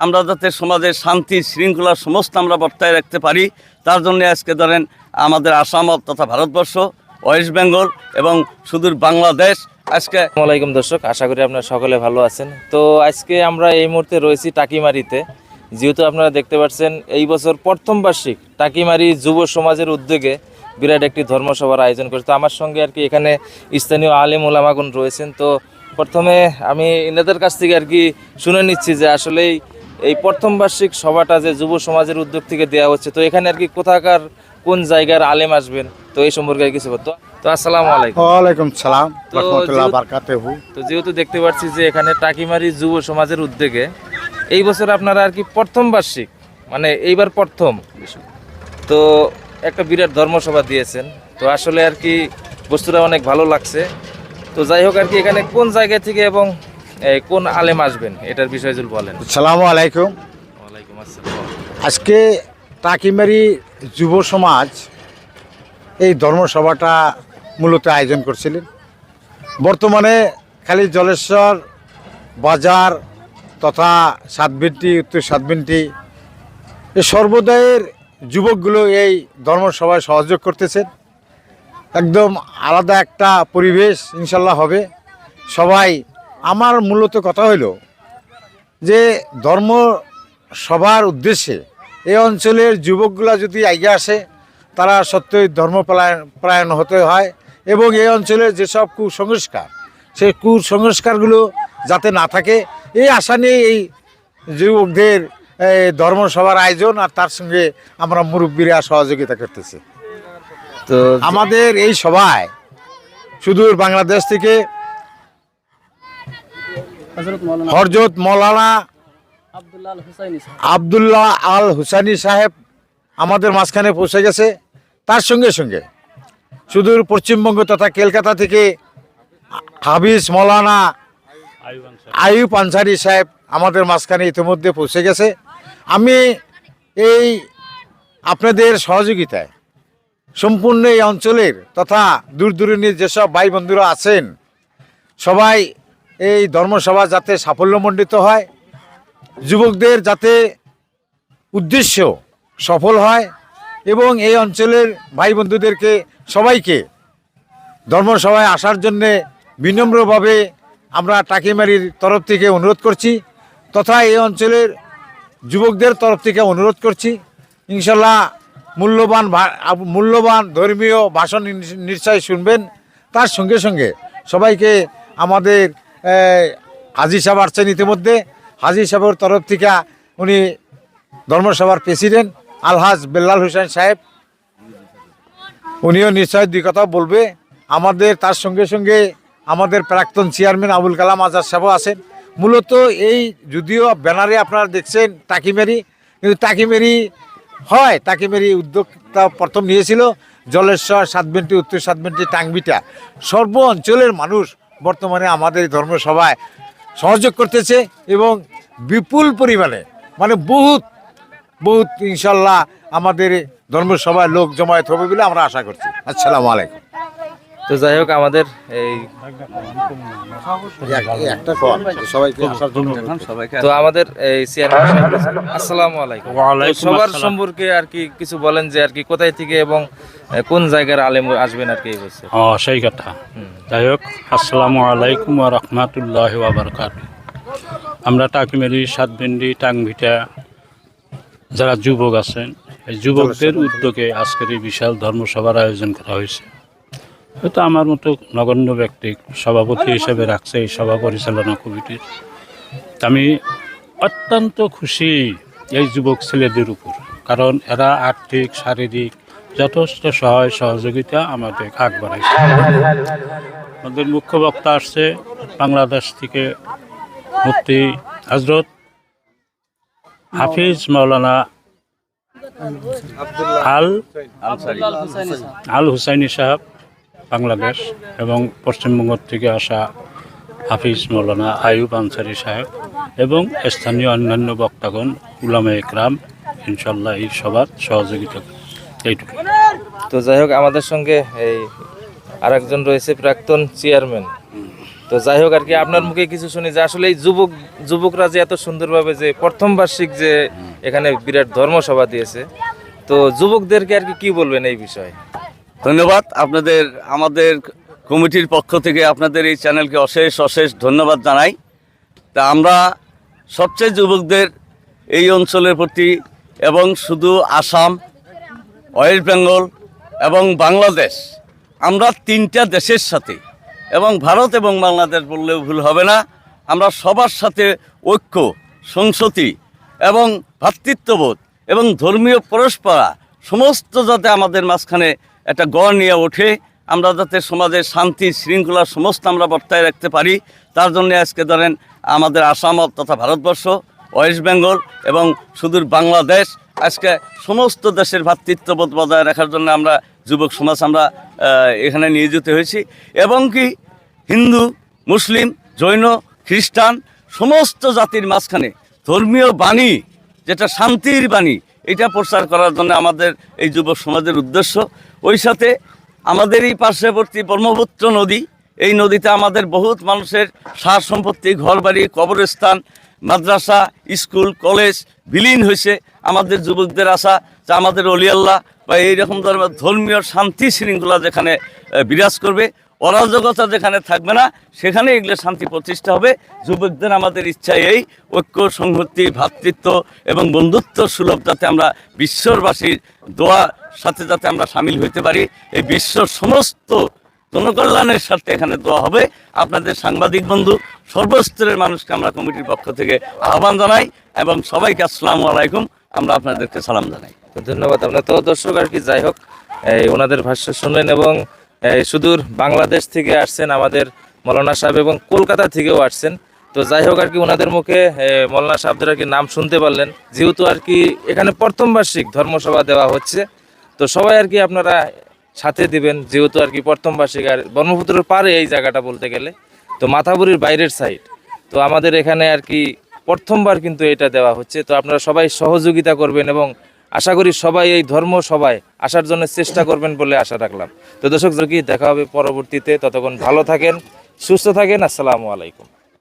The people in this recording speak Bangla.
আমরা যাতে সমাজের শান্তি শৃঙ্খলা সমস্ত আমরা বর্তায় রাখতে পারি, তার জন্য আজকে ধরেন আমাদের আসাম তথা ভারতবর্ষ, ওয়েস্ট বেঙ্গল এবং সুদূর বাংলাদেশ আজকে। আসসালামু আলাইকুম দর্শক, আশা করি আপনারা সকলে ভালো আছেন। তো আজকে আমরা এই মুহূর্তে রয়েছি টাকিমারিতে। যেহেতু আপনারা দেখতে পাচ্ছেন এই বছর প্রথম বার্ষিক টাকিমারি যুব সমাজের উদ্যোগে বিরাট একটি ধর্মসভার আয়োজন করেছে। তো আমার সঙ্গে আর কি এখানে স্থানীয় আলেম ওলামাগণ রয়েছেন। তো প্রথমে আমি এনাদের কাছ থেকে আর কি শুনে নিচ্ছি যে আসলেই এই প্রথম বার্ষিক সভাটা যে যুব সমাজের উদ্যোগ থেকে দেওয়া হচ্ছে, তো এখানে আর কি কোথাকার কোন জায়গার আলেম আসবেন, তো এই সম্পর্কে কিছু বলতো। তো আসসালামু আলাইকুম। ওয়ালাইকুম সালাম রাহমাতুল্লাহ বারাকাতুহু। তো যেহেতু দেখতে পাচ্ছি যে এখানে টাকিমারি যুব সমাজের উদ্যোগে এই বছর আপনারা আর কি প্রথম বার্ষিক, মানে এইবার প্রথম, তো একটা বিরাট ধর্মসভা দিয়েছেন। তো আসলে আর কি বস্তুটা অনেক ভালো লাগছে। তো যাই হোক আর কি এখানে কোন জায়গা থেকে এবং কোন আলেম আসবেন এটার বিষয়ে যদি বলেন। আসসালামু আলাইকুম। ওয়ালাইকুম আসসালাম। আজকে টাকিমারি যুব সমাজ এই ধর্মসভাটা মূলত আয়োজন করছিলেন। বর্তমানে খালি জলেশ্বর বাজার তথা সাতবিনটি, উত্তর সাতবিনটি এই সর্বদায়ের যুবকগুলো এই ধর্মসভায় সহযোগ করতেছেন। একদম আলাদা একটা পরিবেশ ইনশাল্লাহ হবে। সবাই আমার মূলত কথা হইল যে ধর্ম সভার উদ্দেশ্যে এই অঞ্চলের যুবকগুলা যদি এগিয়ে আসে, তারা সত্যই ধর্মপরায়ণ হতে হয় এবং এই অঞ্চলের যেসব কুসংস্কার, সেই কুসংস্কারগুলো যাতে না থাকে, এই আশা নিয়ে এই যুবকদের ধর্মসভার আয়োজন। আর তার সঙ্গে আমরা মুরব্বীরা সহযোগিতা করতেছি। তো আমাদের এই সভায় সুদূর বাংলাদেশ থেকে হযরত মৌলানা আব্দুল্লাহ আল হুসাইনি সাহেব আমাদের মাঝখানে পৌঁছে গেছে। তার সঙ্গে সঙ্গে সুদূর পশ্চিমবঙ্গ তথা কলকাতা থেকে হাফিজ মৌলানা আইয়ুব আনসারী সাহেব আমাদের মাঝখানে ইতিমধ্যে পৌঁছে গেছে। আমি এই আপনাদের সহযোগিতায় সম্পূর্ণ এই অঞ্চলের তথা দূর দূরান্তের যেসব ভাই বন্ধুরা আছেন, সবাই এই ধর্মসভা যাতে সাফল্যমণ্ডিত হয়, যুবকদের যাতে উদ্দেশ্য সফল হয় এবং এই অঞ্চলের ভাই বন্ধুদেরকে সবাইকে ধর্মসভায় আসার জন্যে বিনম্রভাবে আমরা টাকিমারির তরফ থেকে অনুরোধ করছি, তথা এই অঞ্চলের যুবকদের তরফ থেকে অনুরোধ করছি। ইনশাল্লাহ মূল্যবান ধর্মীয় ভাষণ নিশ্চয় শুনবেন। তার সঙ্গে সঙ্গে সবাইকে আমাদের হাজী সাহেব আসছেন ইতিমধ্যে। হাজী সাহেবের তরফ থেকে উনি ধর্মসভার প্রেসিডেন্ট আলহাজ বেল্লাল হোসেন সাহেব, উনিও নিশ্চয় দুই কথা বলবে। আমাদের তার সঙ্গে সঙ্গে আমাদের প্রাক্তন চেয়ারম্যান আবুল কালাম আজাদ সাহেবও আছেন। মূলত এই যদিও ব্যানারে আপনারা দেখছেন টাকিমারি, কিন্তু টাকিমারি হয়, টাকিমারি উদ্যোগটা প্রথম নিয়েছিল জলেশ্বর, সাতবিনটি, উত্তর সাতবিনটি, টাঙ্গিটা। সর্ব অঞ্চলের মানুষ বর্তমানে আমাদের ধর্মসভায় সহযোগ করতেছে এবং বিপুল পরিমাণে, মানে বহুত ইনশাল্লাহ আমাদের ধর্মসভায় লোক জমায়েত হবে বলে আমরা আশা করছি। আসসালামু আলাইকুম। তো যাই হোক আমাদের এই তো আমাদের এই চেয়ারম্যান, আসসালামু আলাইকুম। সবার সম্পর্কে আর কি কিছু বলেন যে আর কি কোথায় থেকে এবং কোন জায়গার আলেম আসবেন আর কি এই বছর। সেই কথা। যাই হোক, আসসালামু আলাইকুম ওয়া রাহমাতুল্লাহি ওয়া বারাকাতুহু। আমরা টাকিমারি, সাতবিন্দি, টাঙ্গিটা যারা যুবক আছেন, এই যুবকদের উদ্যোগে আজকের এই বিশাল ধর্মসভার আয়োজন করা হয়েছে। হয়তো আমার মতো নগণ্য ব্যক্তি সভাপতি হিসেবে রাখছে এই সভা পরিচালনা কমিটির। আমি অত্যন্ত খুশি এই যুবক ছেলেদের উপর, কারণ এরা আর্থিক শারীরিক যথেষ্ট সহায় সহযোগিতা আমাদের আগ বাড়াইছে। আমাদের মুখ্য বক্তা আসছে বাংলাদেশ থেকে মুফতি হযরত হাফিজ মৌলানা আল হুসাইনি সাহেব বাংলাদেশ, এবং পশ্চিমবঙ্গ থেকে আসা হাফিজ মৌলানা আইয়ুব আনসারী সাহেব এবং স্থানীয় অন্যান্য বক্তাগণ, উলামায়ে কেরাম ইনশাল্লাহ এই সবার সহযোগিতা এইটুকু। তো যাই হোক আমাদের সঙ্গে এই আরেকজন রয়েছে প্রাক্তন চেয়ারম্যান তো যাই হোক আর কি আপনার মুখে কিছু শুনি যে আসলে এই যুবকরা যে এত সুন্দরভাবে যে প্রথম বার্ষিক যে এখানে বিরাট ধর্মসভা দিয়েছে, তো যুবকদেরকে আর কি বলবেন এই বিষয়ে? ধন্যবাদ আপনাদের, আমাদের কমিটির পক্ষ থেকে আপনাদের এই চ্যানেলকে অশেষ অশেষ ধন্যবাদ জানাই। তা আমরা সবচেয়ে যুবকদের এই অঞ্চলের প্রতি এবং শুধু আসাম, ওয়েস্ট বেঙ্গল এবং বাংলাদেশ, আমরা তিনটা দেশের সাথে এবং ভারত এবং বাংলাদেশ বললেও ভুল হবে না, আমরা সবার সাথে ঐক্য, সংহতি এবং ভ্রাতৃত্ববোধ এবং ধর্মীয় পরস্পরা সমস্ত যাতে আমাদের মাঝখানে একটা গড় নিয়ে ওঠে, আমরা যাতে সমাজের শান্তি শৃঙ্খলা সমস্ত আমরা বর্তায় রাখতে পারি, তার জন্য আজকে ধরেন আমাদের আসাম তথা ভারতবর্ষ, ওয়েস্ট বেঙ্গল এবং সুদূর বাংলাদেশ, আজকে সমস্ত দেশের ভ্রাতৃত্ববোধ বজায় রাখার জন্য আমরা যুবক সমাজ আমরা এখানে নিয়োজিত হয়েছি। এবং কি হিন্দু, মুসলিম, জৈন, খ্রিস্টান সমস্ত জাতির মাঝখানে ধর্মীয় বাণী, যেটা শান্তির বাণী, এটা প্রচার করার জন্য আমাদের এই যুবক সমাজের উদ্দেশ্য। ওই সাথে আমাদের এই পার্শ্ববর্তী ব্রহ্মপুত্র নদী, এই নদীতে আমাদের বহুত মানুষের সার সম্পত্তি, ঘরবাড়ি, কবরস্থান, মাদ্রাসা, স্কুল, কলেজ বিলীন হয়েছে। আমাদের যুবকদের আশা যে আমাদের অলিয়াল্লাহ বা এইরকম ধরনের ধর্মীয় শান্তি শৃঙ্খলা যেখানে বিরাজ করবে, অরাজকতা যেখানে থাকবে না, সেখানে এগুলো শান্তি প্রতিষ্ঠা হবে। যুবকদের আমাদের ইচ্ছা এই ঐক্য, সংহতি, ভ্রাতৃত্ব এবং বন্ধুত্ব সুলভ যাতে আমরা বিশ্ববাসীর দোয়ার সাথে যাতে আমরা সামিল হইতে পারি, এই বিশ্বর সমস্ত জনকল্যাণের সাথে এখানে দোয়া হবে। আপনাদের সাংবাদিক বন্ধু সর্বস্তরের মানুষকে আমরা কমিটির পক্ষ থেকে আহ্বান জানাই এবং সবাইকে আসসালামু আলাইকুম, আমরা আপনাদেরকে সালাম জানাই। তো ধন্যবাদ। আমরা তো দর্শক আর কি যাই হোক ওনাদের ভাষ্য শুনলেন এবং সুদূর বাংলাদেশ থেকে আসছেন আমাদের মৌলানা সাহেব এবং কলকাতা থেকেও আসছেন। তো যাই হোক আর কি ওনাদের মুখে মৌলানা সাহেবদের আর কি নাম শুনতে পারলেন, যেহেতু আর কি এখানে প্রথম বার্ষিক ধর্মসভা দেওয়া হচ্ছে, তো সবাই আর কি আপনারা সাথে দিবেন, যেহেতু আর কি প্রথম বার্ষিক। আর ব্রহ্মপুত্রের পারে এই জায়গাটা বলতে গেলে তো মাথাবুরির বাইরের সাইড, তো আমাদের এখানে আর কি প্রথমবার কিন্তু এটা দেওয়া হচ্ছে। তো আপনারা সবাই সহযোগিতা করবেন এবং আশা করি সবাই এই ধর্ম সভায় আসার জন্য চেষ্টা করবেন বলে আশা রাখলাম। তো দর্শক কি দেখা হবে পরবর্তীতে, ততক্ষণ ভালো থাকেন, সুস্থ থাকেন, আসসালামু আলাইকুম।